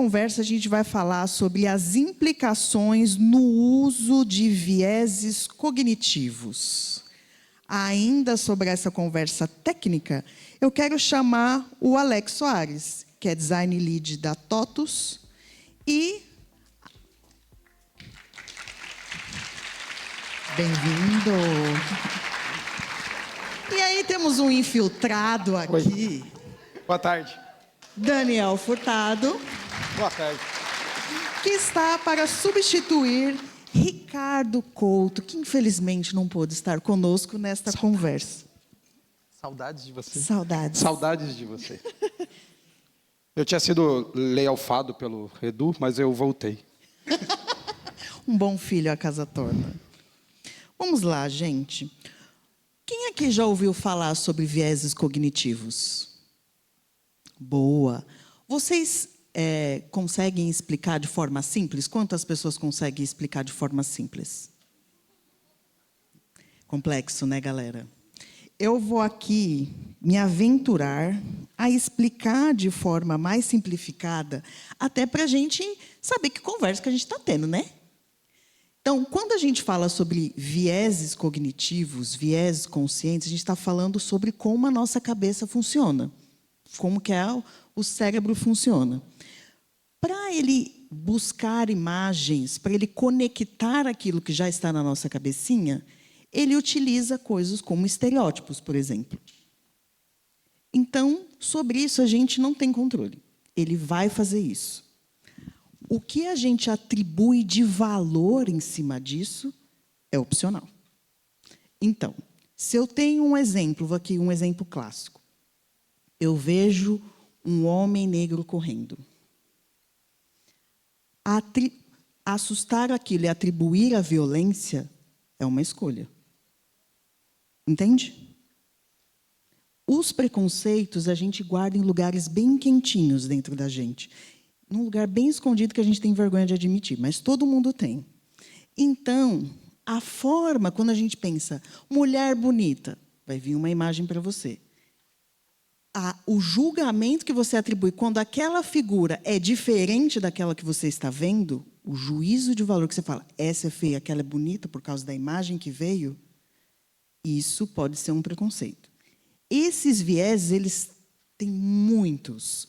conversa, a gente vai falar sobre as implicações no uso de vieses cognitivos. Ainda sobre essa conversa técnica, eu quero chamar o Alex Soares, que é Design Lead da TOTUS, e... Bem-vindo! E aí temos um infiltrado aqui. Oi. Boa tarde. Daniel Furtado. Boa tarde. Que está para substituir Ricardo Couto, que infelizmente não pôde estar conosco nesta conversa. Saudades de você. Saudades. Saudades de você. Eu tinha sido lealfado pelo Edu, mas eu voltei. Um bom filho a casa torna. Vamos lá, gente. Quem aqui já ouviu falar sobre vieses cognitivos? Boa. Vocês conseguem explicar de forma simples? Quantas pessoas conseguem explicar de forma simples? Complexo, né, galera? Eu vou aqui me aventurar a explicar de forma mais simplificada, até para a gente saber que conversa que a gente está tendo, né? Então, quando a gente fala sobre vieses cognitivos, vieses conscientes, a gente está falando sobre como a nossa cabeça funciona, como que o cérebro funciona. Para ele buscar imagens, para ele conectar aquilo que já está na nossa cabecinha, ele utiliza coisas como estereótipos, por exemplo. Então, sobre isso a gente não tem controle. Ele vai fazer isso. O que a gente atribui de valor em cima disso é opcional. Então, se eu tenho um exemplo, vou aqui um exemplo clássico. Eu vejo um homem negro correndo. Assustar aquilo e atribuir a violência é uma escolha. Entende? Os preconceitos a gente guarda em lugares bem quentinhos dentro da gente. Num lugar bem escondido que a gente tem vergonha de admitir, mas todo mundo tem. Então, a forma, quando a gente pensa, mulher bonita, vai vir uma imagem para você. O julgamento que você atribui quando aquela figura é diferente daquela que você está vendo, o juízo de valor que você fala, essa é feia, aquela é bonita por causa da imagem que veio, isso pode ser um preconceito. Esses vieses, eles têm muitos,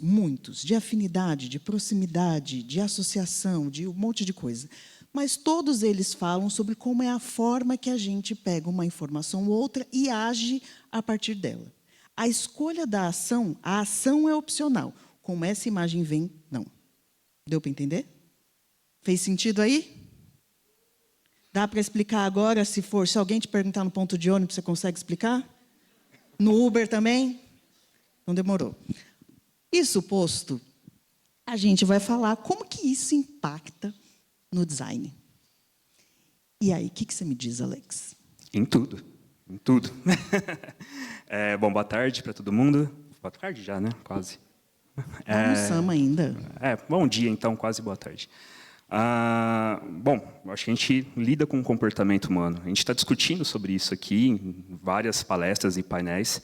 de afinidade, de proximidade, de associação, de um monte de coisa. Mas todos eles falam sobre como é a forma que a gente pega uma informação ou outra e age a partir dela. A escolha da ação, a ação é opcional. Como essa imagem vem, não. Deu para entender? Fez sentido aí? Dá para explicar agora, se alguém te perguntar no ponto de ônibus, você consegue explicar? No Uber também? Não demorou. Isso posto, a gente vai falar como que isso impacta no design. E aí, o que você me diz, Alex? Em tudo. Em tudo. Bom, boa tarde para todo mundo. Boa tarde já, né? Quase. Almoçamos ainda. Bom dia, então, quase boa tarde. Bom, acho que a gente lida com o comportamento humano. A gente está discutindo sobre isso aqui em várias palestras e painéis.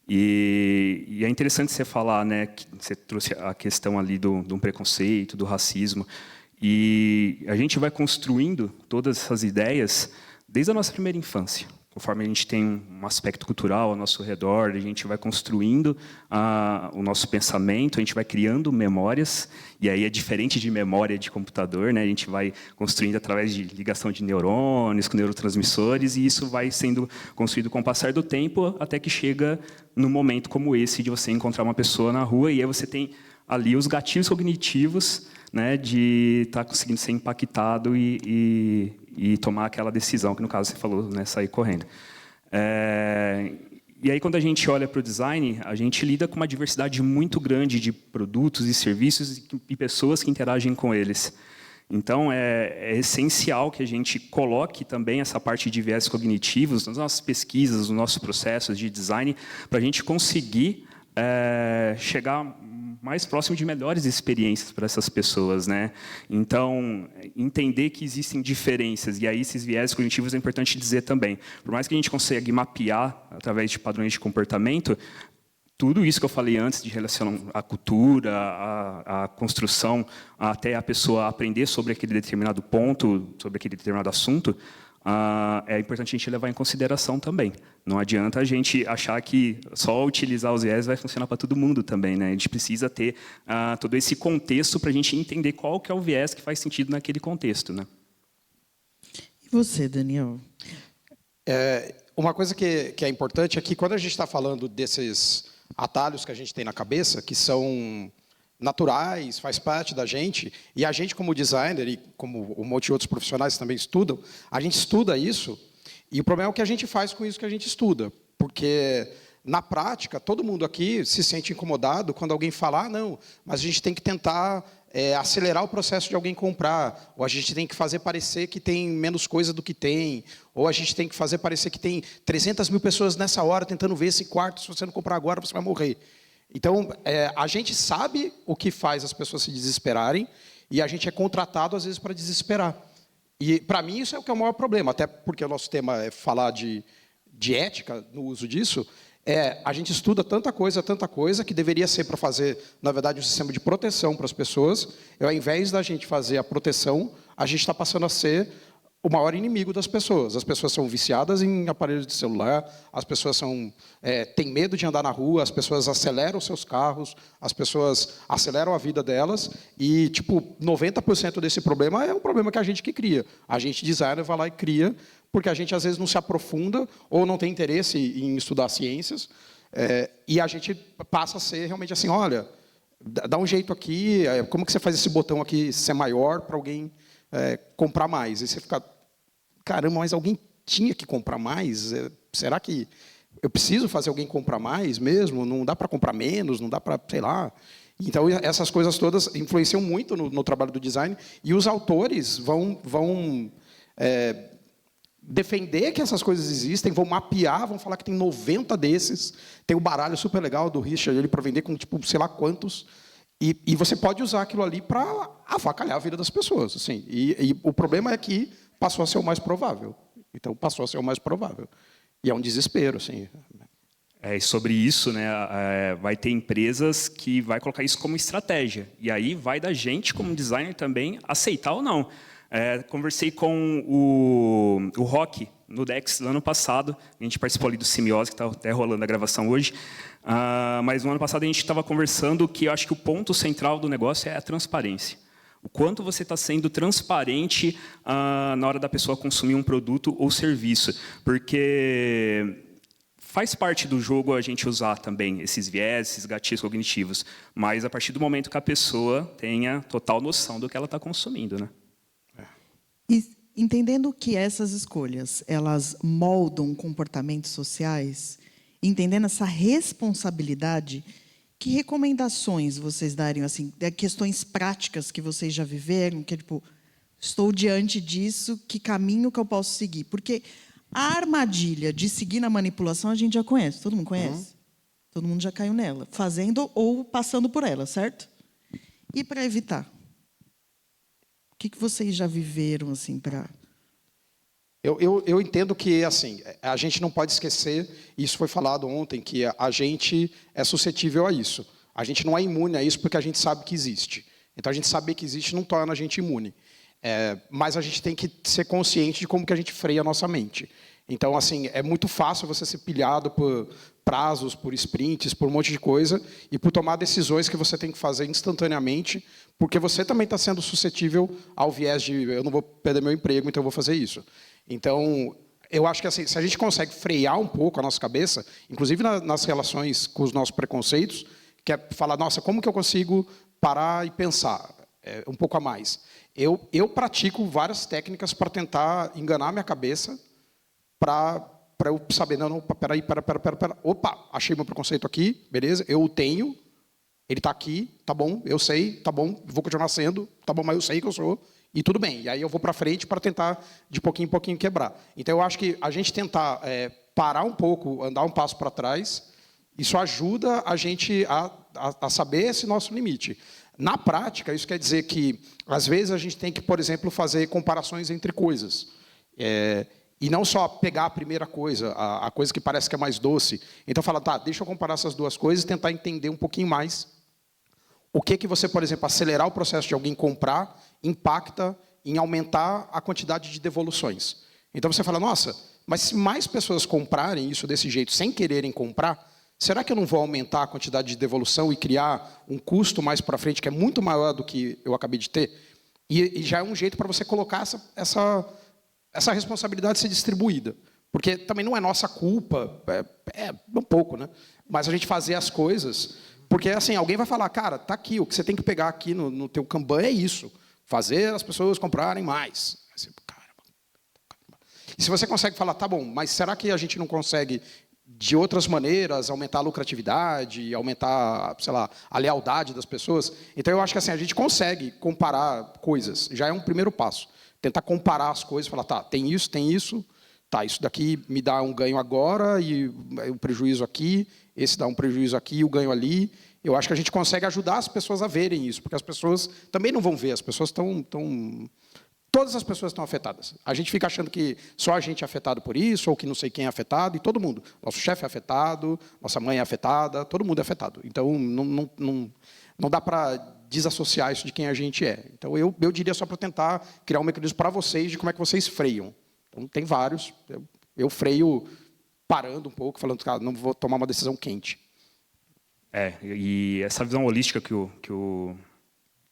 E é interessante você falar, né, que você trouxe a questão ali do preconceito, do racismo. E a gente vai construindo todas essas ideias desde a nossa primeira infância. Conforme a gente tem um aspecto cultural ao nosso redor, a gente vai construindo o nosso pensamento, a gente vai criando memórias, e aí é diferente de memória de computador, né? A gente vai construindo através de ligação de neurônios, com neurotransmissores, e isso vai sendo construído com o passar do tempo, até que chega num momento como esse, de você encontrar uma pessoa na rua, e aí você tem ali os gatilhos cognitivos, né, de estar conseguindo ser impactado e tomar aquela decisão, que no caso você falou, né, sair correndo. E aí, quando a gente olha para o design, a gente lida com uma diversidade muito grande de produtos e serviços e pessoas que interagem com eles. Então, é essencial que a gente coloque também essa parte de viés cognitivos nas nossas pesquisas, nos nossos processos de design, para a gente conseguir chegar mais próximo de melhores experiências para essas pessoas, né? Então, entender que existem diferenças, e aí esses viés cognitivos é importante dizer também. Por mais que a gente consiga mapear através de padrões de comportamento, tudo isso que eu falei antes, de relação à cultura, à construção, até a pessoa aprender sobre aquele determinado ponto, sobre aquele determinado assunto, é importante a gente levar em consideração também. Não adianta a gente achar que só utilizar os viés vai funcionar para todo mundo também, né? A gente precisa ter todo esse contexto para a gente entender qual que é o viés que faz sentido naquele contexto, né? E você, Daniel? Uma coisa que é importante é que quando a gente está falando desses atalhos que a gente tem na cabeça, que são naturais, faz parte da gente, e a gente como designer, e como um monte de outros profissionais também estudam, a gente estuda isso, e o problema é o que a gente faz com isso que a gente estuda, porque, na prática, todo mundo aqui se sente incomodado quando alguém fala, não, mas a gente tem que tentar acelerar o processo de alguém comprar, ou a gente tem que fazer parecer que tem menos coisa do que tem, ou a gente tem que fazer parecer que tem 300 mil pessoas nessa hora tentando ver esse quarto, se você não comprar agora, você vai morrer. Então, a gente sabe o que faz as pessoas se desesperarem, e a gente é contratado, às vezes, para desesperar. E, para mim, isso é o que é o maior problema, até porque o nosso tema é falar de ética no uso disso. A gente estuda tanta coisa, que deveria ser para fazer, na verdade, um sistema de proteção para as pessoas. E, ao invés da gente fazer a proteção, a gente está passando a ser o maior inimigo das pessoas. As pessoas são viciadas em aparelhos de celular, as pessoas têm medo de andar na rua, as pessoas aceleram seus carros, as pessoas aceleram a vida delas, e, 90% desse problema é um problema que a gente que cria. A gente, designer, vai lá e cria, porque a gente, às vezes, não se aprofunda ou não tem interesse em estudar ciências, e a gente passa a ser realmente assim, olha, dá um jeito aqui, como que você faz esse botão aqui ser maior para alguém comprar mais? E você fica, caramba, mas alguém tinha que comprar mais? Será que eu preciso fazer alguém comprar mais mesmo? Não dá para comprar menos? Não dá para, sei lá... Então, essas coisas todas influenciam muito no trabalho do design, e os autores vão defender que essas coisas existem, vão mapear, vão falar que tem 90 desses, tem o baralho super legal do Richard para vender com, sei lá quantos, e você pode usar aquilo ali para avacalhar a vida das pessoas. Assim. E o problema é que passou a ser o mais provável. Então, passou a ser o mais provável. E é um desespero. Assim. E sobre isso, né, vai ter empresas que vai colocar isso como estratégia. E aí vai da gente, como designer, também aceitar ou não. Conversei com o Rock no Dex no ano passado. A gente participou ali do Simiose, que está até rolando a gravação hoje. Mas no ano passado a gente estava conversando que eu acho que o ponto central do negócio é a transparência. O quanto você está sendo transparente na hora da pessoa consumir um produto ou serviço. Porque faz parte do jogo a gente usar também esses viés, esses gatilhos cognitivos. Mas a partir do momento que a pessoa tenha total noção do que ela está consumindo, né? E entendendo que essas escolhas, elas moldam comportamentos sociais, entendendo essa responsabilidade, que recomendações vocês dariam, assim, questões práticas que vocês já viveram, que estou diante disso, que caminho que eu posso seguir? Porque a armadilha de seguir na manipulação a gente já conhece, todo mundo conhece? Uhum. Todo mundo já caiu nela, fazendo ou passando por ela, certo? E para evitar? O que vocês já viveram assim para... Eu entendo que assim a gente não pode esquecer, isso foi falado ontem, que a gente é suscetível a isso. A gente não é imune a isso porque a gente sabe que existe. Então, a gente saber que existe não torna a gente imune. Mas a gente tem que ser consciente de como que a gente freia a nossa mente. Então, assim, é muito fácil você ser pilhado por prazos, por sprints, por um monte de coisa, e por tomar decisões que você tem que fazer instantaneamente, porque você também está sendo suscetível ao viés de eu não vou perder meu emprego, então eu vou fazer isso. Então, eu acho que assim, se a gente consegue frear um pouco a nossa cabeça, inclusive nas relações com os nossos preconceitos, que é falar, nossa, como que eu consigo parar e pensar um pouco a mais? Eu pratico várias técnicas para tentar enganar minha cabeça, para eu saber, não, peraí, opa, achei meu preconceito aqui, beleza, eu o tenho, ele está aqui, tá bom, eu sei, tá bom, vou continuar sendo, tá bom, mas eu sei que eu sou, e tudo bem. E aí eu vou para frente para tentar, de pouquinho em pouquinho, quebrar. Então, eu acho que a gente tentar parar um pouco, andar um passo para trás, isso ajuda a gente a saber esse nosso limite. Na prática, isso quer dizer que, às vezes, a gente tem que, por exemplo, fazer comparações entre coisas. E não só pegar a primeira coisa, a coisa que parece que é mais doce. Então, fala, tá, deixa eu comparar essas duas coisas e tentar entender um pouquinho mais o que você, por exemplo, acelerar o processo de alguém comprar impacta em aumentar a quantidade de devoluções. Então, você fala, nossa, mas se mais pessoas comprarem isso desse jeito, sem quererem comprar, será que eu não vou aumentar a quantidade de devolução e criar um custo mais para frente que é muito maior do que eu acabei de ter? E já é um jeito para você colocar essa responsabilidade ser distribuída. Porque também não é nossa culpa, é um pouco, né? Mas a gente fazer as coisas... Porque, assim, alguém vai falar, cara, tá aqui, o que você tem que pegar aqui no teu Kanban é isso. Fazer as pessoas comprarem mais. Você, caramba. E se você consegue falar, tá bom, mas será que a gente não consegue, de outras maneiras, aumentar a lucratividade, aumentar, sei lá, a lealdade das pessoas? Então, eu acho que assim, a gente consegue comparar coisas. Já é um primeiro passo. Tentar comparar as coisas, falar, tá, tem isso, tá, isso daqui me dá um ganho agora e um prejuízo aqui, esse dá um prejuízo aqui e o ganho ali. Eu acho que a gente consegue ajudar as pessoas a verem isso, porque as pessoas também não vão ver, as pessoas todas as pessoas estão afetadas. A gente fica achando que só a gente é afetado por isso, ou que não sei quem é afetado, e todo mundo. Nosso chefe é afetado, nossa mãe é afetada, todo mundo é afetado. Então, não dá para desassociar isso de quem a gente é. Então, eu diria só para tentar criar um mecanismo para vocês de como é que vocês freiam. Então, tem vários. Eu freio parando um pouco, falando, cara, não vou tomar uma decisão quente. E essa visão holística que o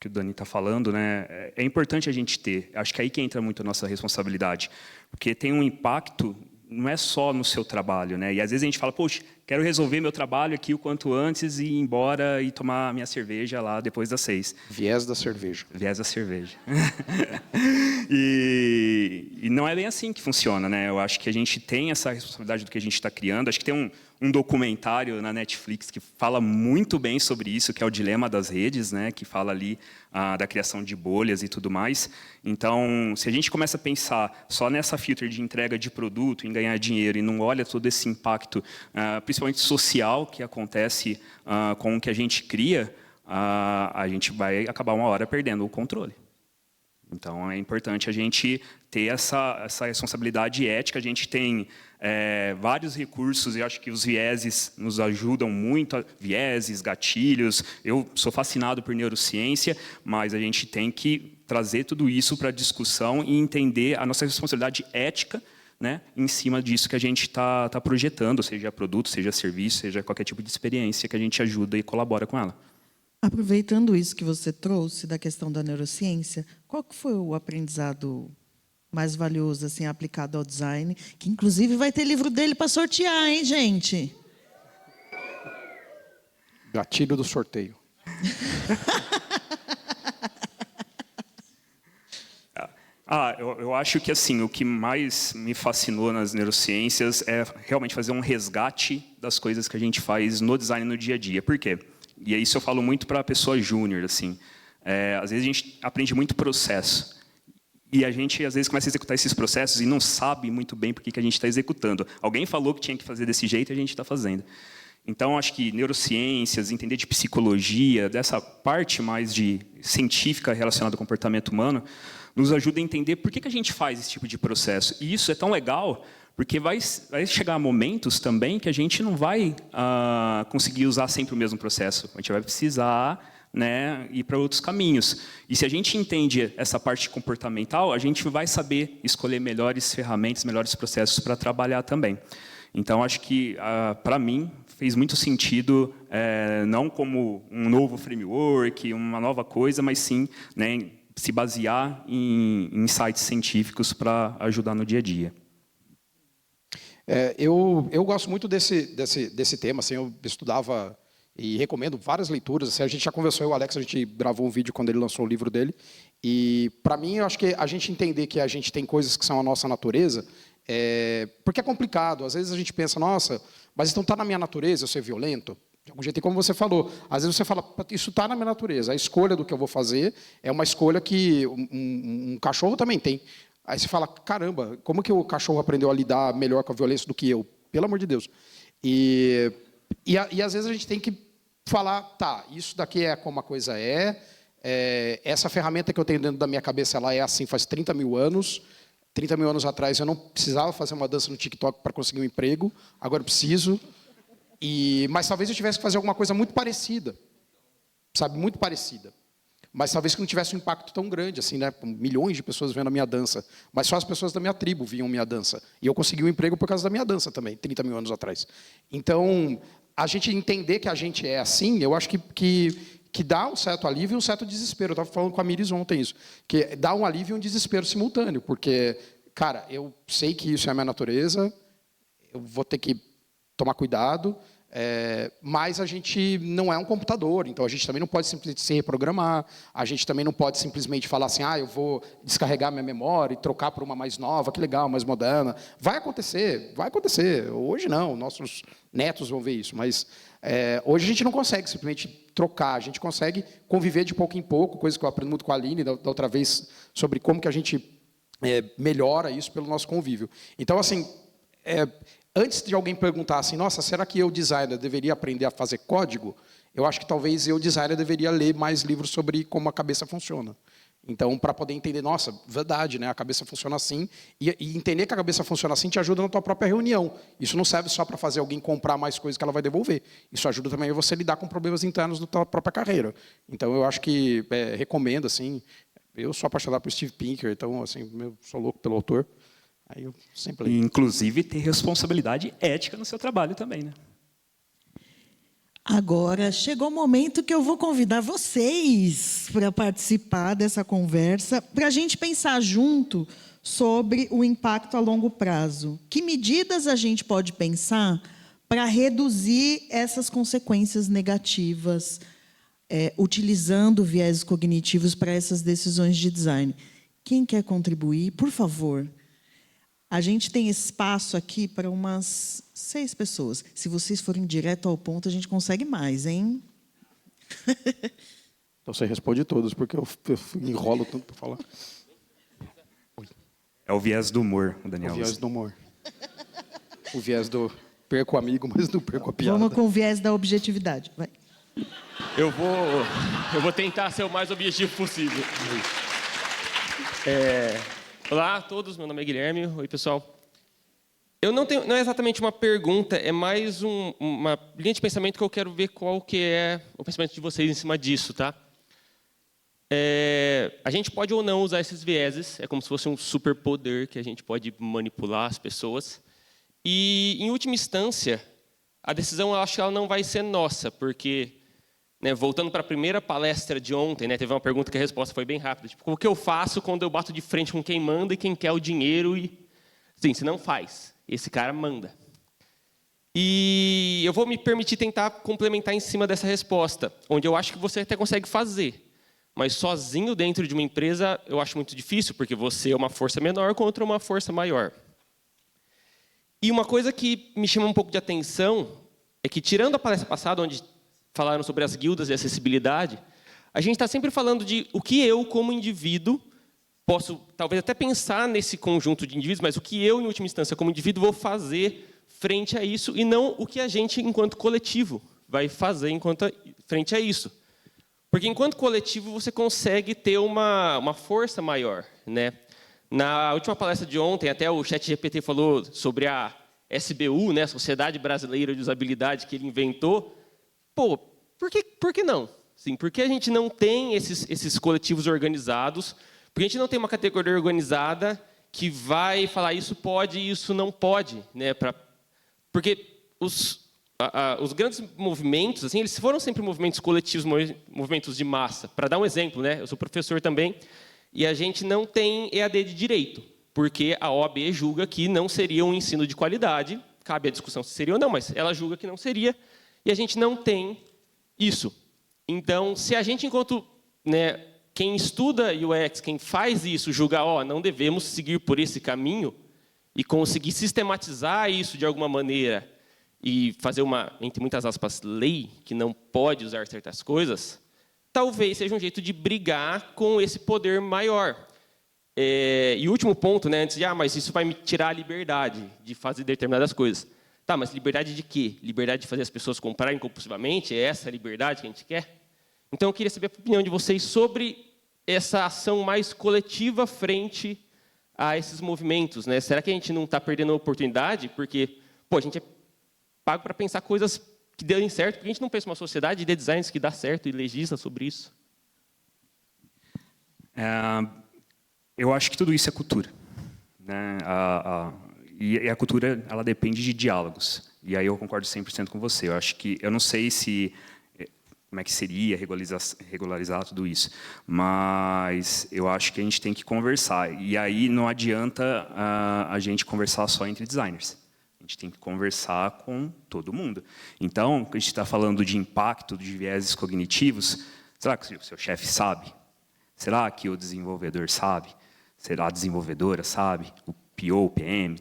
Dani está falando, né, é importante a gente ter. Acho que é aí que entra muito a nossa responsabilidade. Porque tem um impacto, não é só no seu trabalho, né? E às vezes a gente fala, poxa, quero resolver meu trabalho aqui o quanto antes e ir embora e tomar minha cerveja lá depois das 6. Viés da cerveja. Viés da cerveja. E não é bem assim que funciona, né? Eu acho que a gente tem essa responsabilidade do que a gente está criando. Acho que tem um documentário na Netflix que fala muito bem sobre isso, que é o Dilema das Redes, né? Que fala ali da criação de bolhas e tudo mais. Então, se a gente começa a pensar só nessa filter de entrega de produto, em ganhar dinheiro, e não olha todo esse impacto, principalmente social, que acontece com o que a gente cria, a gente vai acabar uma hora perdendo o controle. Então, é importante a gente ter essa responsabilidade ética. A gente tem vários recursos, e acho que os vieses nos ajudam muito, vieses, gatilhos. Eu sou fascinado por neurociência, mas a gente tem que trazer tudo isso para a discussão e entender a nossa responsabilidade ética, né, em cima disso que a gente está projetando, seja produto, seja serviço, seja qualquer tipo de experiência que a gente ajuda e colabora com ela. Aproveitando isso que você trouxe da questão da neurociência, qual que foi o aprendizado mais valioso assim aplicado ao design? Que inclusive vai ter livro dele para sortear, hein, gente? Gatilho do sorteio. Eu acho que assim, o que mais me fascinou nas neurociências é realmente fazer um resgate das coisas que a gente faz no design no dia a dia. Por quê? E isso eu falo muito para a pessoa júnior, assim. Às vezes a gente aprende muito processo. E a gente, às vezes, começa a executar esses processos e não sabe muito bem por que a gente está executando. Alguém falou que tinha que fazer desse jeito e a gente está fazendo. Então, acho que neurociências, entender de psicologia, dessa parte mais de científica relacionada ao comportamento humano, nos ajuda a entender por que a gente faz esse tipo de processo. E isso é tão legal, porque vai chegar momentos também que a gente não vai conseguir usar sempre o mesmo processo. A gente vai precisar, né, ir para outros caminhos. E se a gente entende essa parte comportamental, a gente vai saber escolher melhores ferramentas, melhores processos para trabalhar também. Então, acho que, para mim, fez muito sentido, não como um novo framework, uma nova coisa, mas sim, né, se basear em insights científicos para ajudar no dia a dia. Eu gosto muito desse tema. Assim, eu estudava e recomendo várias leituras. Assim, a gente já conversou, eu e o Alex, a gente gravou um vídeo quando ele lançou o livro dele. E, para mim, eu acho que a gente entender que a gente tem coisas que são a nossa natureza, porque é complicado. Às vezes a gente pensa, nossa, mas então está na minha natureza eu ser violento? De algum jeito, e como você falou, às vezes você fala, isso está na minha natureza. A escolha do que eu vou fazer é uma escolha que um cachorro também tem. Aí você fala, caramba, como que o cachorro aprendeu a lidar melhor com a violência do que eu? Pelo amor de Deus. E às vezes a gente tem que falar, tá, isso daqui é como a coisa essa ferramenta que eu tenho dentro da minha cabeça, ela é assim faz 30 mil anos, 30 mil anos atrás eu não precisava fazer uma dança no TikTok para conseguir um emprego, agora eu preciso. Mas talvez eu tivesse que fazer alguma coisa muito parecida, sabe, muito parecida. Mas talvez que não tivesse um impacto tão grande, assim, né? Milhões de pessoas vendo a minha dança. Mas só as pessoas da minha tribo viam minha dança. E eu consegui um emprego por causa da minha dança também, 30 mil anos atrás. Então, a gente entender que a gente é assim, eu acho que dá um certo alívio e um certo desespero. Eu estava falando com a Miris ontem isso. Que dá um alívio e um desespero simultâneo. Porque, cara, eu sei que isso é a minha natureza, eu vou ter que tomar cuidado. Mas a gente não é um computador, então a gente também não pode simplesmente se reprogramar, a gente também não pode simplesmente falar assim, eu vou descarregar minha memória e trocar por uma mais nova, que legal, mais moderna. Vai acontecer. Hoje não, nossos netos vão ver isso, mas hoje a gente não consegue simplesmente trocar, a gente consegue conviver de pouco em pouco, coisa que eu aprendo muito com a Aline da outra vez, sobre como que a gente melhora isso pelo nosso convívio. Então, assim, antes de alguém perguntar assim, nossa, será que eu, designer, deveria aprender a fazer código? Eu acho que talvez eu, designer, deveria ler mais livros sobre como a cabeça funciona. Então, para poder entender, nossa, verdade, né? A cabeça funciona assim. E entender que a cabeça funciona assim te ajuda na tua própria reunião. Isso não serve só para fazer alguém comprar mais coisas que ela vai devolver. Isso ajuda também a você lidar com problemas internos da tua própria carreira. Então, eu acho que recomendo, assim. Eu sou apaixonado por Steve Pinker, então, assim, eu sou louco pelo autor. Aí eu sempre leio. Inclusive, ter responsabilidade ética no seu trabalho também, né? Agora, chegou o momento que eu vou convidar vocês para participar dessa conversa, para a gente pensar junto sobre o impacto a longo prazo. Que medidas a gente pode pensar para reduzir essas consequências negativas, utilizando viéses cognitivos para essas decisões de design? Quem quer contribuir, por favor? A gente tem espaço aqui para umas 6 pessoas. Se vocês forem direto ao ponto, a gente consegue mais, hein? Então você responde todos, porque eu enrolo tanto para falar. É o viés do humor, o Daniel. O viés do humor. O viés do perco o amigo, mas não perco a piada. Vamos com o viés da objetividade. Vai. Eu vou tentar ser o mais objetivo possível. Olá a todos, meu nome é Guilherme. Oi, pessoal. Não é exatamente uma pergunta, é mais uma linha de pensamento que eu quero ver qual que é o pensamento de vocês em cima disso, tá? A gente pode ou não usar esses vieses, é como se fosse um superpoder que a gente pode manipular as pessoas. E, em última instância, a decisão, eu acho que ela não vai ser nossa, porque, né, voltando para a primeira palestra de ontem, né, teve uma pergunta que a resposta foi bem rápida. Tipo, o que eu faço quando eu bato de frente com quem manda e quem quer o dinheiro? Sim, você não faz. Esse cara manda. E eu vou me permitir tentar complementar em cima dessa resposta, onde eu acho que você até consegue fazer. Mas sozinho dentro de uma empresa, eu acho muito difícil, porque você é uma força menor contra uma força maior. E uma coisa que me chama um pouco de atenção é que, tirando a palestra passada, onde falaram sobre as guildas e acessibilidade, a gente está sempre falando de o que eu, como indivíduo, posso talvez até pensar nesse conjunto de indivíduos, mas o que eu, em última instância, como indivíduo, vou fazer frente a isso, e não o que a gente, enquanto coletivo, vai fazer frente a isso. Porque, enquanto coletivo, você consegue ter uma força maior, né? Na última palestra de ontem, até o ChatGPT falou sobre a SBU, né, Sociedade Brasileira de Usabilidade, que ele inventou. Pô, por que não? Sim, porque a gente não tem esses coletivos organizados, porque a gente não tem uma categoria organizada que vai falar isso pode e isso não pode, né? Porque os grandes movimentos, assim, eles foram sempre movimentos coletivos, movimentos de massa. Para dar um exemplo, né, eu sou professor também, e a gente não tem EAD de direito, porque a OAB julga que não seria um ensino de qualidade, cabe a discussão se seria ou não, mas ela julga que não seria, e a gente não tem isso. Então, se a gente, enquanto, né, quem estuda UX, quem faz isso, julgar, não devemos seguir por esse caminho, e conseguir sistematizar isso de alguma maneira, e fazer uma, entre muitas aspas, lei que não pode usar certas coisas, talvez seja um jeito de brigar com esse poder maior. E o último ponto, né, antes de, mas isso vai me tirar a liberdade de fazer determinadas coisas. Tá, mas liberdade de quê? Liberdade de fazer as pessoas comprarem compulsivamente? É essa a liberdade que a gente quer? Então, eu queria saber a opinião de vocês sobre essa ação mais coletiva frente a esses movimentos, né? Será que a gente não está perdendo a oportunidade? Porque, pô, a gente é pago para pensar coisas que dêem certo, porque a gente não pensa uma sociedade de designers que dá certo e legisla sobre isso. Eu acho que tudo isso é cultura, né? E a cultura, ela depende de diálogos. E aí eu concordo 100% com você. Eu não sei como é que seria regularizar tudo isso, mas eu acho que a gente tem que conversar. E aí não adianta a gente conversar só entre designers. A gente tem que conversar com todo mundo. Então, a gente está falando de impacto, de vieses cognitivos. Será que o seu chefe sabe? Será que o desenvolvedor sabe? Será a desenvolvedora sabe? O PO, o PM?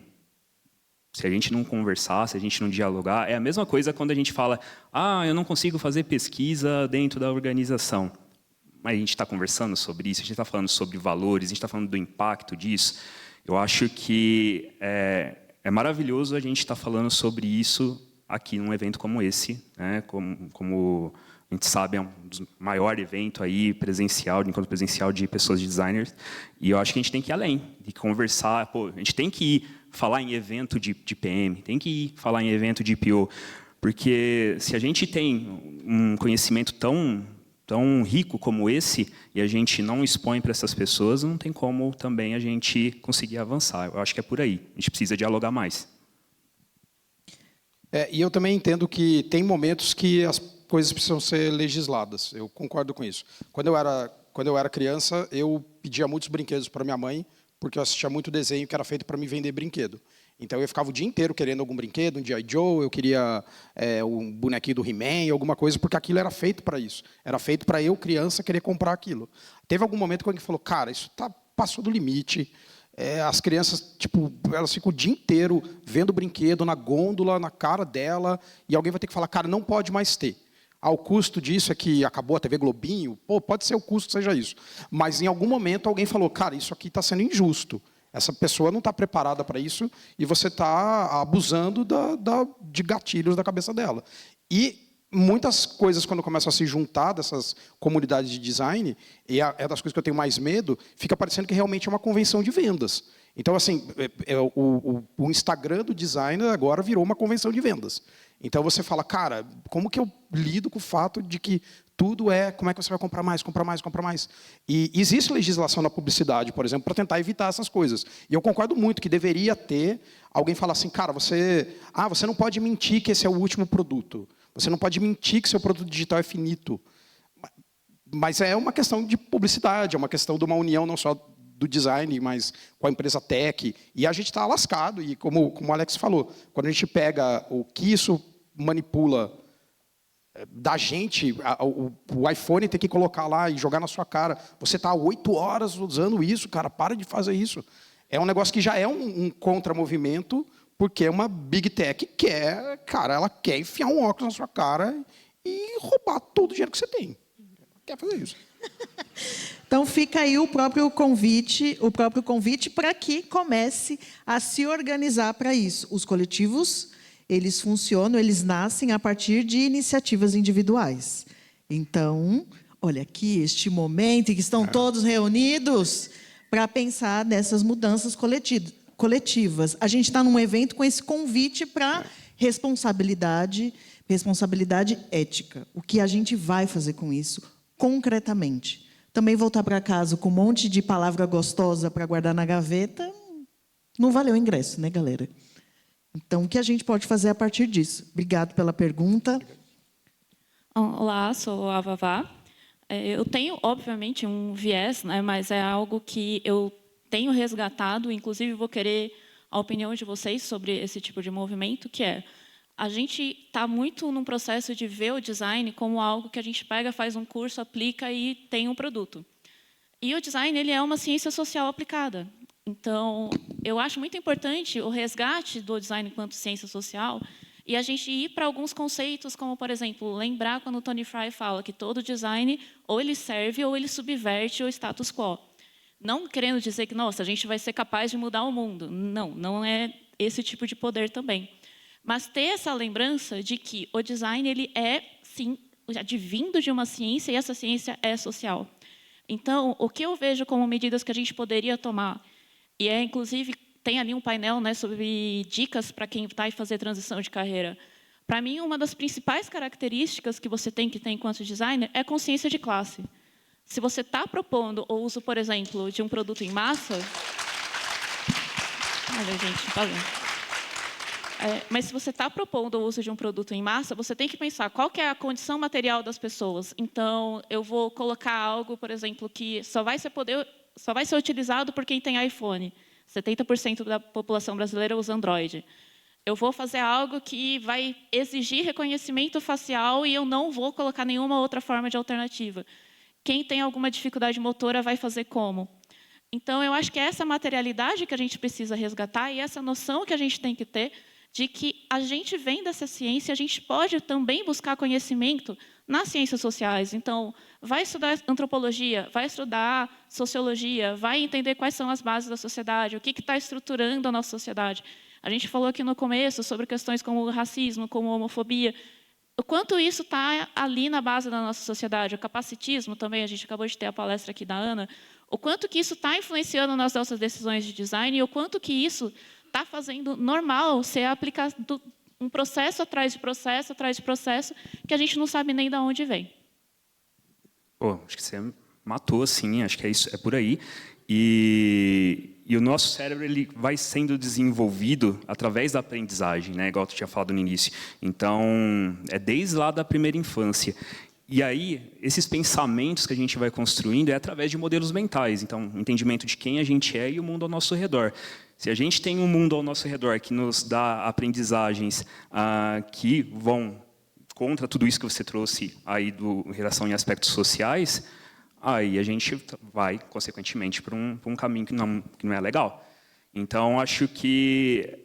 Se a gente não conversar, se a gente não dialogar, é a mesma coisa quando a gente fala, eu não consigo fazer pesquisa dentro da organização. Mas a gente está conversando sobre isso, a gente está falando sobre valores, a gente está falando do impacto disso. Eu acho que é maravilhoso a gente estar falando sobre isso aqui num evento como esse, né? Como a gente sabe, é um dos maiores eventos aí presencial, de encontro presencial de pessoas de designers. E eu acho que a gente tem que ir além, de conversar. Pô, a gente tem que ir falar em evento de PM, tem que ir falar em evento de PO, porque se a gente tem um conhecimento tão rico como esse e a gente não expõe para essas pessoas, não tem como também a gente conseguir avançar. Eu acho que é por aí. A gente precisa dialogar mais. E eu também entendo que tem momentos que as coisas precisam ser legisladas. Eu concordo com isso. Quando eu era criança, eu pedia muitos brinquedos para minha mãe, porque eu assistia muito desenho que era feito para me vender brinquedo. Então eu ficava o dia inteiro querendo algum brinquedo, um G.I. Joe, eu queria um bonequinho do He-Man, alguma coisa, porque aquilo era feito para isso. Era feito para eu, criança, querer comprar aquilo. Teve algum momento que alguém falou, cara, isso passou do limite. As crianças, elas ficam o dia inteiro vendo brinquedo na gôndola, na cara dela, e alguém vai ter que falar, cara, não pode mais ter. O custo disso é que acabou a TV Globinho, pode ser o custo que seja isso. Mas em algum momento alguém falou, cara, isso aqui está sendo injusto. Essa pessoa não está preparada para isso e você está abusando de gatilhos da cabeça dela. E muitas coisas, quando começam a se juntar dessas comunidades de design, e é das coisas que eu tenho mais medo, fica parecendo que realmente é uma convenção de vendas. Então, assim, o Instagram do designer agora virou uma convenção de vendas. Então, você fala, cara, como que eu lido com o fato de que tudo como é que você vai comprar mais, comprar mais, comprar mais? E existe legislação na publicidade, por exemplo, para tentar evitar essas coisas. E eu concordo muito que deveria ter alguém falar assim, cara, você não pode mentir que esse é o último produto. Você não pode mentir que seu produto digital é finito. Mas é uma questão de publicidade, é uma questão de uma união não só do design, mas com a empresa tech. E a gente está lascado. E como o Alex falou, quando a gente pega o que isso manipula da gente, o iPhone tem que colocar lá e jogar na sua cara. Você está 8 horas usando isso, cara, para de fazer isso. É um negócio que já é um contramovimento, porque é uma big tech que ela quer enfiar um óculos na sua cara e roubar todo o dinheiro que você tem. Quer fazer isso. Então fica aí o próprio convite para que comece a se organizar para isso. Os coletivos, eles funcionam, eles nascem a partir de iniciativas individuais. Então, olha aqui este momento em que estão todos reunidos para pensar nessas mudanças coletivas. A gente está num evento com esse convite para responsabilidade ética. O que a gente vai fazer com isso concretamente? Também voltar para casa com um monte de palavra gostosa para guardar na gaveta, não valeu o ingresso, né, galera? Então, o que a gente pode fazer a partir disso? Obrigado pela pergunta. Olá, sou a Vavá. Eu tenho, obviamente, um viés, né, mas é algo que eu tenho resgatado, inclusive vou querer a opinião de vocês sobre esse tipo de movimento, que é a gente está muito num processo de ver o design como algo que a gente pega, faz um curso, aplica e tem um produto. E o design ele é uma ciência social aplicada. Então, eu acho muito importante o resgate do design enquanto ciência social e a gente ir para alguns conceitos, como, por exemplo, lembrar quando o Tony Fry fala que todo design ou ele serve ou ele subverte o status quo. Não querendo dizer que, nossa, a gente vai ser capaz de mudar o mundo. Não, não é esse tipo de poder também. Mas ter essa lembrança de que o design ele é, sim, advindo de uma ciência e essa ciência é social. Então, o que eu vejo como medidas que a gente poderia tomar, E inclusive, tem ali um painel, né, sobre dicas para quem vai fazer transição de carreira. Para mim, uma das principais características que você tem que ter enquanto designer é consciência de classe. Se você está propondo o uso, por exemplo, de um produto em massa... Olha, gente, valeu. Mas se você está propondo o uso de um produto em massa, você tem que pensar qual que é a condição material das pessoas. Então, eu vou colocar algo, por exemplo, que só vai ser utilizado por quem tem iPhone. 70% da população brasileira usa Android. Eu vou fazer algo que vai exigir reconhecimento facial e eu não vou colocar nenhuma outra forma de alternativa. Quem tem alguma dificuldade motora vai fazer como? Então, eu acho que é essa materialidade que a gente precisa resgatar e essa noção que a gente tem que ter de que a gente vem dessa ciência, a gente pode também buscar conhecimento nas ciências sociais. Então, vai estudar antropologia, vai estudar sociologia, vai entender quais são as bases da sociedade, o que está estruturando a nossa sociedade. A gente falou aqui no começo sobre questões como o racismo, como a homofobia. O quanto isso está ali na base da nossa sociedade. O capacitismo também, a gente acabou de ter a palestra aqui da Ana. O quanto que isso está influenciando nas nossas decisões de design e o quanto que isso está fazendo normal ser aplicado um processo atrás de processo, atrás de processo, que a gente não sabe nem de onde vem. Pô, acho que você matou, assim, acho que é isso, é por aí. E o nosso cérebro ele vai sendo desenvolvido através da aprendizagem, né? Igual tu tinha falado no início. Então, é desde lá da primeira infância. E aí, esses pensamentos que a gente vai construindo é através de modelos mentais. Então, entendimento de quem a gente é e o mundo ao nosso redor. Se a gente tem um mundo ao nosso redor que nos dá aprendizagens que vão contra tudo isso que você trouxe aí em relação em aspectos sociais, aí a gente vai, consequentemente, para um caminho que não é legal. Então, acho que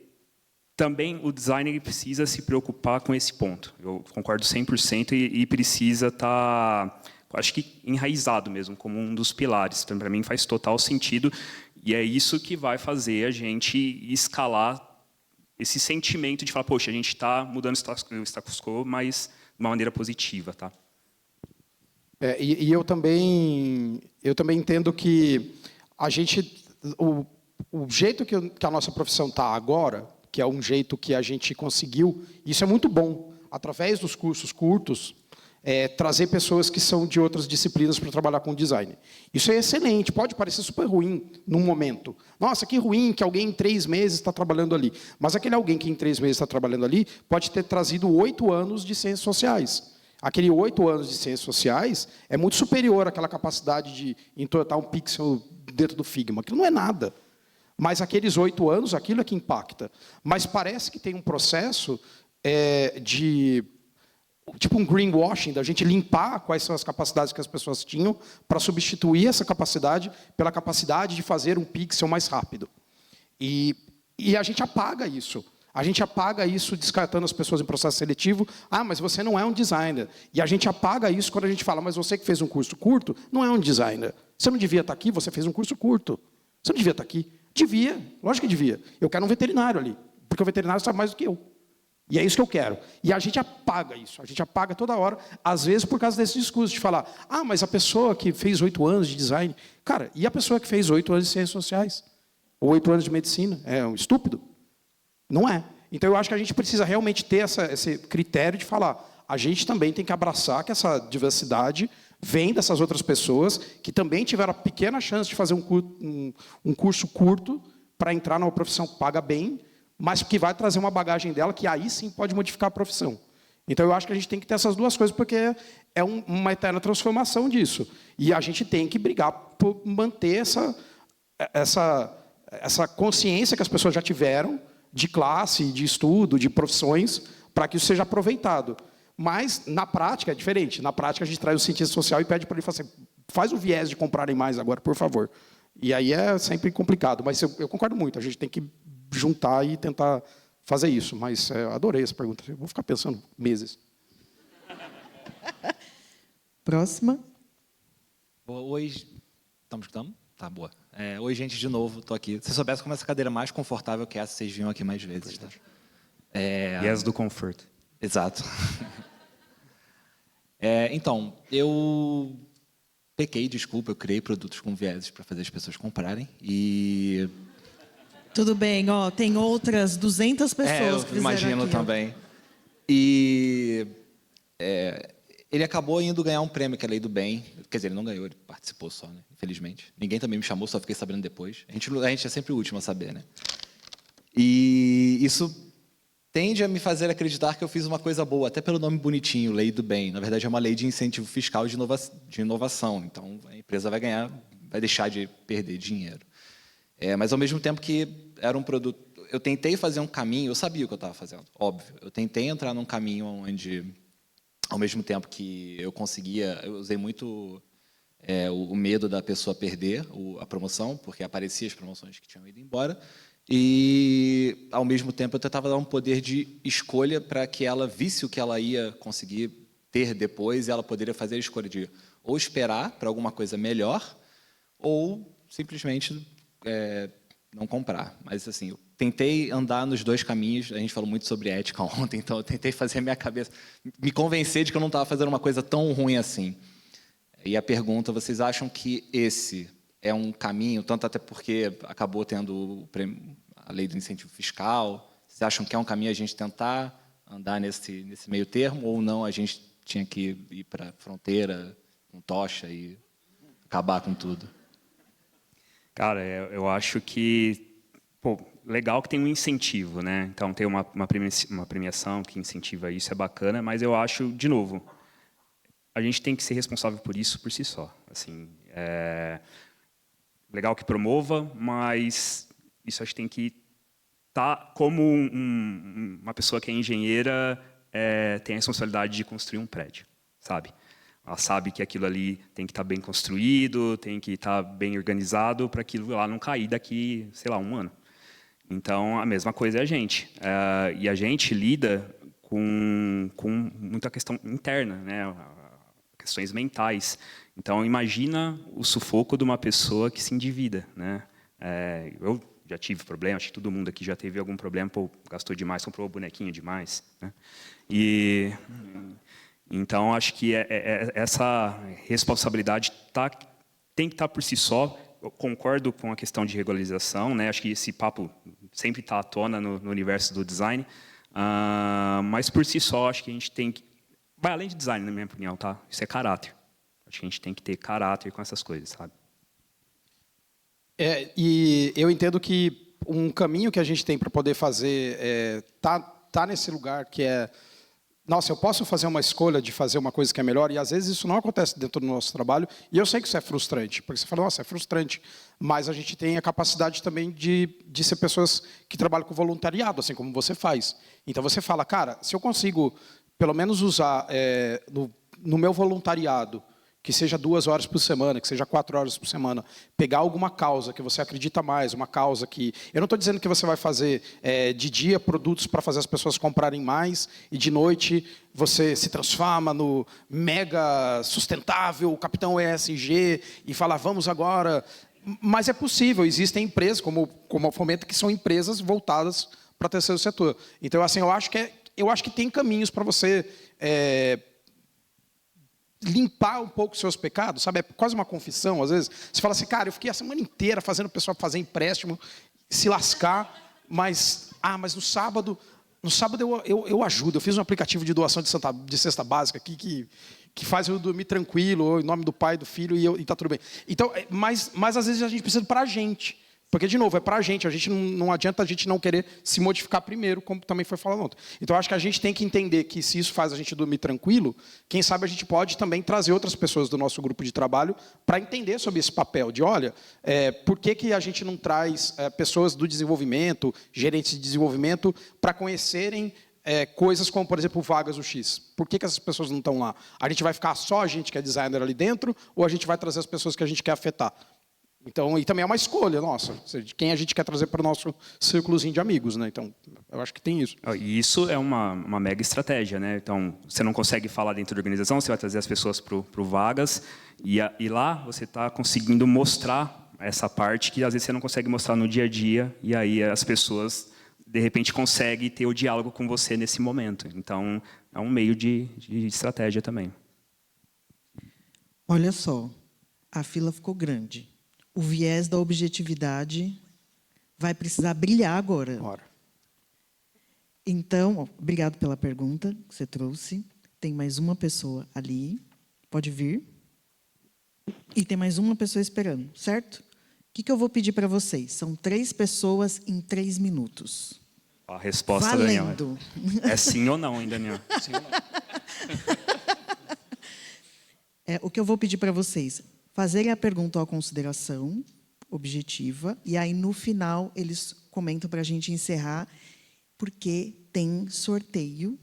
também o designer precisa se preocupar com esse ponto. Eu concordo 100% e precisa estar, acho que, enraizado mesmo, como um dos pilares. Então, para mim, faz total sentido. E é isso que vai fazer a gente escalar esse sentimento de falar, poxa, a gente está mudando o status quo, mas de uma maneira positiva, tá? E eu também entendo que a gente, o jeito que a nossa profissão está agora, que é um jeito que a gente conseguiu, isso é muito bom, através dos cursos curtos, trazer pessoas que são de outras disciplinas para trabalhar com design. Isso é excelente, pode parecer super ruim num momento. Nossa, que ruim que alguém em 3 meses está trabalhando ali. Mas aquele alguém que em 3 meses está trabalhando ali pode ter trazido 8 anos de ciências sociais. Aquele 8 anos de ciências sociais é muito superior àquela capacidade de entortar um pixel dentro do Figma. Aquilo não é nada. Mas aqueles 8 anos, aquilo é que impacta. Mas parece que tem um processo tipo um greenwashing, da gente limpar quais são as capacidades que as pessoas tinham para substituir essa capacidade pela capacidade de fazer um pixel mais rápido. E a gente apaga isso. A gente apaga isso descartando as pessoas em processo seletivo. Ah, mas você não é um designer. E a gente apaga isso quando a gente fala, mas você que fez um curso curto não é um designer. Você não devia estar aqui, você fez um curso curto. Você não devia estar aqui. Devia, lógico que devia. Eu quero um veterinário ali, porque o veterinário sabe mais do que eu. E é isso que eu quero. E a gente apaga isso, a gente apaga toda hora, às vezes por causa desse discurso de falar, ah, mas a pessoa que fez 8 anos de design, cara, e a pessoa que fez 8 anos de ciências sociais? Ou 8 anos de medicina? É um estúpido? Não é. Então eu acho que a gente precisa realmente ter esse critério de falar, a gente também tem que abraçar que essa diversidade vem dessas outras pessoas que também tiveram a pequena chance de fazer um curso curto para entrar numa profissão que paga bem, mas que vai trazer uma bagagem dela que aí sim pode modificar a profissão. Então, eu acho que a gente tem que ter essas duas coisas, porque é uma eterna transformação disso. E a gente tem que brigar por manter essa consciência que as pessoas já tiveram de classe, de estudo, de profissões, para que isso seja aproveitado. Mas, na prática, é diferente. Na prática, a gente traz o cientista social e pede para ele fazer, faz o viés de comprarem mais agora, por favor. E aí é sempre complicado. Mas eu concordo muito, a gente tem que juntar e tentar fazer isso. Mas adorei essa pergunta. Eu vou ficar pensando meses. Próxima. Oi, estamos? Tá, boa. Oi, gente, de novo, estou aqui. Se soubesse como essa cadeira é mais confortável que essa, vocês vinham aqui mais vezes. Tá? Yes do conforto. Exato. Então, eu pequei, desculpa, eu criei produtos com vieses para fazer as pessoas comprarem. E Tudo bem, ó, tem outras 200 pessoas que eu fizeram imagino aqui, ó. também. E ele acabou indo ganhar um prêmio, que é a Lei do Bem. Quer dizer, ele não ganhou, ele participou só, né? Infelizmente. Ninguém também me chamou, só fiquei sabendo depois. A gente é sempre o último a saber, né? E isso tende a me fazer acreditar que eu fiz uma coisa boa, até pelo nome bonitinho, Lei do Bem. Na verdade, é uma lei de incentivo fiscal de inovação. Então, a empresa vai ganhar, vai deixar de perder dinheiro. Mas, ao mesmo tempo que era um produto... Eu tentei fazer um caminho, eu sabia o que eu estava fazendo, óbvio. Eu tentei entrar num caminho onde, ao mesmo tempo que eu conseguia... Eu usei muito o medo da pessoa perder a promoção, porque apareciam as promoções que tinham ido embora. E, ao mesmo tempo, eu tentava dar um poder de escolha para que ela visse o que ela ia conseguir ter depois, e ela poderia fazer a escolha de ou esperar para alguma coisa melhor, ou simplesmente não comprar. Mas, assim, eu tentei andar nos dois caminhos. A gente falou muito sobre ética ontem, então eu tentei fazer a minha cabeça, me convencer de que eu não estava fazendo uma coisa tão ruim assim. E a pergunta, vocês acham que esse é um caminho, tanto até porque acabou tendo a lei do incentivo fiscal, vocês acham que é um caminho a gente tentar andar nesse meio termo, ou não, a gente tinha que ir para a fronteira com tocha e acabar com tudo? Cara, eu acho que, pô, legal que tem um incentivo, né? Então, tem uma premiação que incentiva isso, é bacana, mas eu acho, de novo, a gente tem que ser responsável por isso por si só. Assim, legal que promova, mas isso acho que tem que estar como uma pessoa que é engenheira tem a responsabilidade de construir um prédio, sabe? Ela sabe que aquilo ali tem que estar bem construído, tem que estar bem organizado para aquilo lá não cair daqui, sei lá, um ano. Então, a mesma coisa é a gente. E a gente lida com muita questão interna, né? Questões mentais. Então, imagina o sufoco de uma pessoa que se endivida, né? Eu já tive problema, acho que todo mundo aqui já teve algum problema, pô, gastou demais, comprou um bonequinho demais, né? Então, acho que essa responsabilidade tem que estar por si só. Eu concordo com a questão de regularização, né? Acho que esse papo sempre está à tona no universo do design, mas por si só, acho que a gente tem que... Vai além de design, na minha opinião, tá? Isso é caráter. Acho que a gente tem que ter caráter com essas coisas, sabe? E eu entendo que um caminho que a gente tem para poder fazer tá nesse lugar que é... Nossa, eu posso fazer uma escolha de fazer uma coisa que é melhor, e às vezes isso não acontece dentro do nosso trabalho, e eu sei que isso é frustrante, porque você fala, nossa, é frustrante, mas a gente tem a capacidade também de ser pessoas que trabalham com voluntariado, assim como você faz. Então você fala, cara, se eu consigo pelo menos usar no meu voluntariado, que seja 2 horas por semana, que seja 4 horas por semana, pegar alguma causa que você acredita mais, uma causa que... Eu não estou dizendo que você vai fazer de dia produtos para fazer as pessoas comprarem mais e de noite você se transforma no mega sustentável, o capitão ESG e fala, vamos agora... Mas é possível, existem empresas como a Fomenta que são empresas voltadas para o terceiro setor. Então, assim, eu acho que tem caminhos para você... limpar um pouco os seus pecados, sabe? É quase uma confissão, às vezes. Você fala assim, cara, eu fiquei a semana inteira fazendo o pessoal fazer empréstimo, se lascar, mas no sábado eu ajudo. Eu fiz um aplicativo de doação de cesta básica aqui que faz eu dormir tranquilo, em nome do pai, do filho, e tá tudo bem. Então, mas às vezes a gente precisa para a gente. Porque, de novo, é para a gente não adianta a gente não querer se modificar primeiro, como também foi falado ontem. Então, acho que a gente tem que entender que se isso faz a gente dormir tranquilo, quem sabe a gente pode também trazer outras pessoas do nosso grupo de trabalho para entender sobre esse papel de, olha, por que a gente não traz pessoas do desenvolvimento, gerentes de desenvolvimento, para conhecerem coisas como, por exemplo, vagas UX. Por que essas pessoas não estão lá? A gente vai ficar só a gente que é designer ali dentro, ou a gente vai trazer as pessoas que a gente quer afetar? Então, e também é uma escolha nossa, de quem a gente quer trazer para o nosso círculozinho de amigos, né? Então, eu acho que tem isso. E isso é uma mega estratégia, né? Então, você não consegue falar dentro da organização, você vai trazer as pessoas para o Vagas, e lá você está conseguindo mostrar essa parte que às vezes você não consegue mostrar no dia a dia, e aí as pessoas, de repente, conseguem ter o diálogo com você nesse momento. Então, é um meio de estratégia também. Olha só, a fila ficou grande. O viés da objetividade vai precisar brilhar agora. Bora. Então, ó, obrigado pela pergunta que você trouxe. Tem mais uma pessoa ali. Pode vir. E tem mais uma pessoa esperando, certo? O que eu vou pedir para vocês? São 3 pessoas em 3 minutos. A resposta, Valendo. Daniel, é sim ou não, hein, Daniel? Sim ou não? O que eu vou pedir para vocês? Fazerem a pergunta ou a consideração objetiva. E aí, no final, eles comentam para a gente encerrar, porque tem sorteio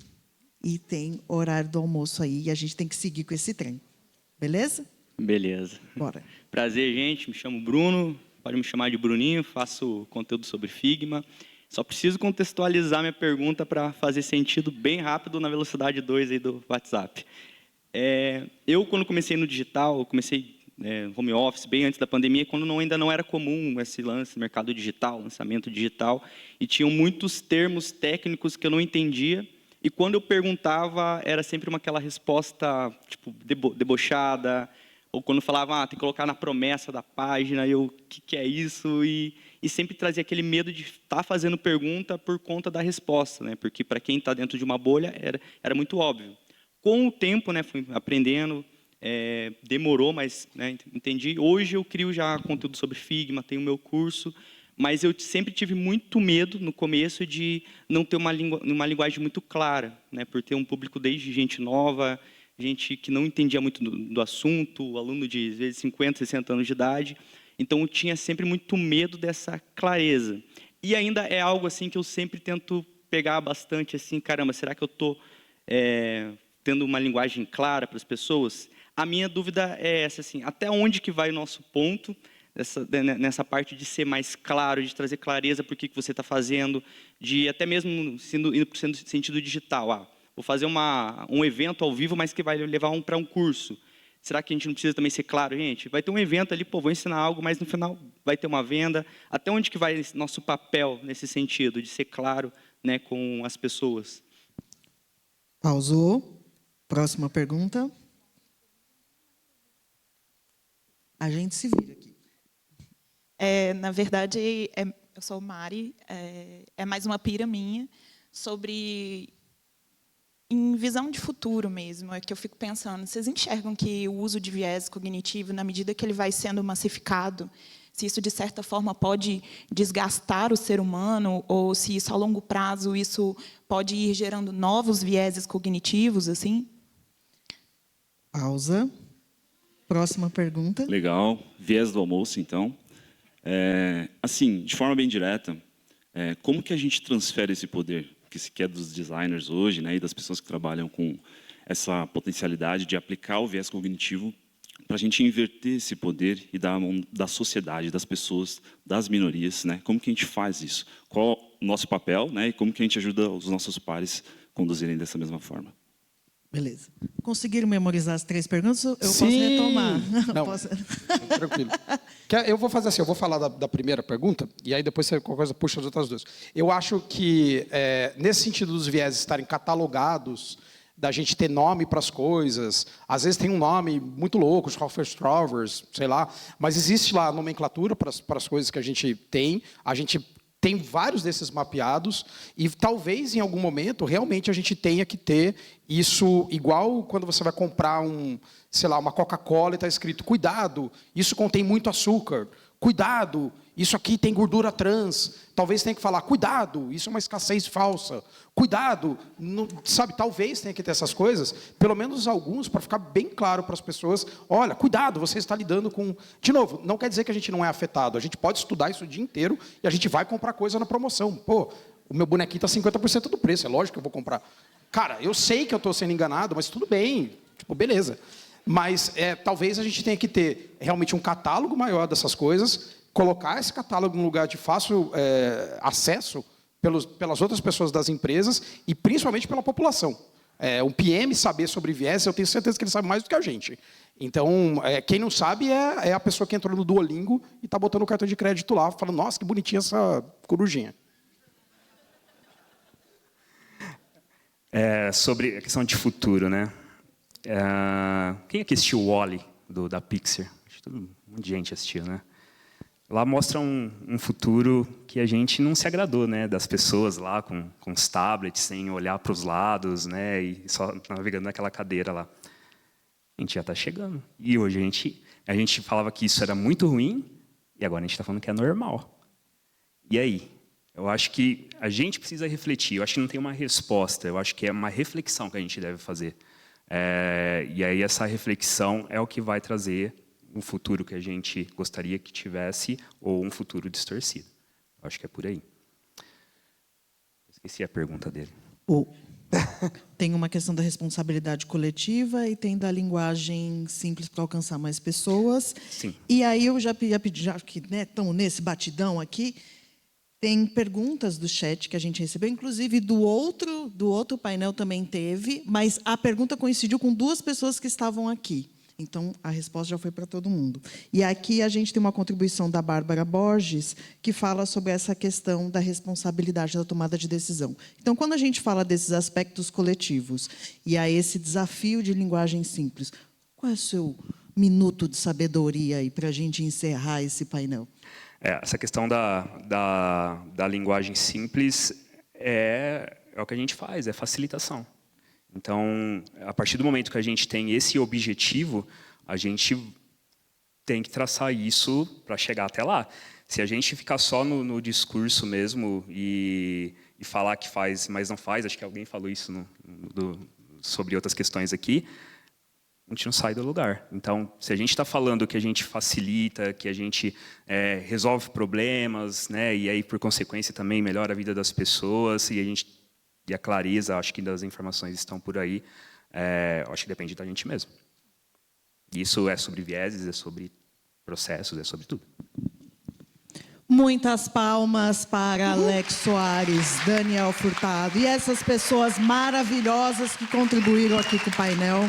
e tem horário do almoço aí. E a gente tem que seguir com esse trem. Beleza? Beleza. Bora. Prazer, gente. Me chamo Bruno. Pode me chamar de Bruninho. Faço conteúdo sobre Figma. Só preciso contextualizar minha pergunta para fazer sentido bem rápido na velocidade 2 aí do WhatsApp. Eu, quando comecei no digital, comecei home office bem antes da pandemia, quando ainda não era comum esse lance, mercado digital, lançamento digital, e tinham muitos termos técnicos que eu não entendia. E quando eu perguntava, era sempre aquela resposta tipo debochada, ou quando falava, tem que colocar na promessa da página, o que é isso? E sempre trazia aquele medo de estar fazendo pergunta por conta da resposta, né? Porque para quem está dentro de uma bolha, era muito óbvio. Com o tempo, né, fui aprendendo, demorou, mas entendi. Hoje eu crio já conteúdo sobre Figma, tenho o meu curso, mas eu sempre tive muito medo no começo de não ter uma linguagem muito clara, né, por ter um público desde gente nova, gente que não entendia muito do assunto, aluno de, às vezes, 50, 60 anos de idade. Então, eu tinha sempre muito medo dessa clareza. E ainda é algo assim que eu sempre tento pegar bastante, assim, caramba, será que eu estou tendo uma linguagem clara para as pessoas? A minha dúvida é essa, assim, até onde que vai o nosso ponto nessa parte de ser mais claro, de trazer clareza para o que você está fazendo, de até mesmo indo para o sentido digital. Vou fazer um evento ao vivo, mas que vai levar para um curso. Será que a gente não precisa também ser claro? Gente, vai ter um evento ali, vou ensinar algo, mas no final vai ter uma venda. Até onde que vai nosso papel nesse sentido, de ser claro, né, com as pessoas? Pausou. Próxima pergunta. A gente se vira aqui. Na verdade, eu sou Mari, é mais uma pira minha sobre em visão de futuro mesmo, é que eu fico pensando, vocês enxergam que o uso de viés cognitivo, na medida que ele vai sendo massificado, se isso, de certa forma, pode desgastar o ser humano, ou se isso, a longo prazo, isso pode ir gerando novos vieses cognitivos, assim? Pausa. Próxima pergunta. Legal. Viés do almoço, então. Assim, de forma bem direta, como que a gente transfere esse poder que se quer dos designers hoje, né, e das pessoas que trabalham com essa potencialidade de aplicar o viés cognitivo para a gente inverter esse poder e dar a mão da sociedade, das pessoas, das minorias, né? Como que a gente faz isso? Qual o nosso papel, né, e como que a gente ajuda os nossos pares a conduzirem dessa mesma forma? Beleza. Conseguiram memorizar as 3 perguntas? Eu Sim. posso retomar. Não, Posso... tranquilo. Eu vou fazer assim, eu vou falar da primeira pergunta, e aí depois você, qualquer coisa, puxa as outras 2. Eu acho que, nesse sentido dos viés estarem catalogados, da gente ter nome para as coisas, às vezes tem um nome muito louco, os Hoffers, sei lá, mas existe lá a nomenclatura para as coisas que a gente tem vários desses mapeados, e talvez, em algum momento, realmente a gente tenha que ter isso, igual quando você vai comprar uma Coca-Cola e está escrito, cuidado, isso contém muito açúcar, cuidado, isso aqui tem gordura trans, talvez tenha que falar, cuidado, isso é uma escassez falsa, cuidado, talvez tenha que ter essas coisas, pelo menos alguns, para ficar bem claro para as pessoas, olha, cuidado, você está lidando com... De novo, não quer dizer que a gente não é afetado, a gente pode estudar isso o dia inteiro e a gente vai comprar coisa na promoção. Pô, o meu bonequinho está 50% do preço, é lógico que eu vou comprar. Cara, eu sei que eu estou sendo enganado, mas tudo bem, beleza. Mas talvez a gente tenha que ter realmente um catálogo maior dessas coisas, colocar esse catálogo num lugar de fácil acesso pelas outras pessoas das empresas e principalmente pela população. Um PM saber sobre viés, eu tenho certeza que ele sabe mais do que a gente. Então, quem não sabe é a pessoa que entrou no Duolingo e está botando o cartão de crédito lá, falando, nossa, que bonitinha essa corujinha. Sobre a questão de futuro, né? Quem aqui assistiu o Wall-E da Pixar? Acho que um monte de gente assistiu, né? lá mostra um futuro que a gente não se agradou, né? Das pessoas lá com os tablets, sem olhar para os lados, né? E só navegando naquela cadeira lá. A gente já está chegando. E hoje a gente falava que isso era muito ruim, e agora a gente está falando que é normal. E aí? Eu acho que a gente precisa refletir. Eu acho que não tem uma resposta. Eu acho que é uma reflexão que a gente deve fazer. E aí essa reflexão é o que vai trazer um futuro que a gente gostaria que tivesse ou um futuro distorcido. Eu acho que é por aí. Esqueci a pergunta dele. Tem uma questão da responsabilidade coletiva e tem da linguagem simples para alcançar mais pessoas. Sim. E aí eu já pedi, já que estamos nesse batidão aqui, tem perguntas do chat que a gente recebeu, inclusive do outro painel também teve, mas a pergunta coincidiu com 2 pessoas que estavam aqui. Então, a resposta já foi para todo mundo. E aqui a gente tem uma contribuição da Bárbara Borges, que fala sobre essa questão da responsabilidade da tomada de decisão. Então, quando a gente fala desses aspectos coletivos e a esse desafio de linguagem simples, qual é o seu minuto de sabedoria aí para a gente encerrar esse painel? Essa questão da linguagem simples é o que a gente faz, é facilitação. Então, a partir do momento que a gente tem esse objetivo, a gente tem que traçar isso para chegar até lá. Se a gente ficar só no discurso mesmo e falar que faz, mas não faz, acho que alguém falou isso sobre outras questões aqui, a gente não sai do lugar. Então, se a gente está falando que a gente facilita, que a gente resolve problemas, né, e aí, por consequência, também melhora a vida das pessoas, e a clareza, acho que das informações estão por aí, acho que depende da gente mesmo. Isso é sobre vieses, é sobre processos, é sobre tudo. Muitas palmas para Alex Soares, Daniel Furtado e essas pessoas maravilhosas que contribuíram aqui com o painel.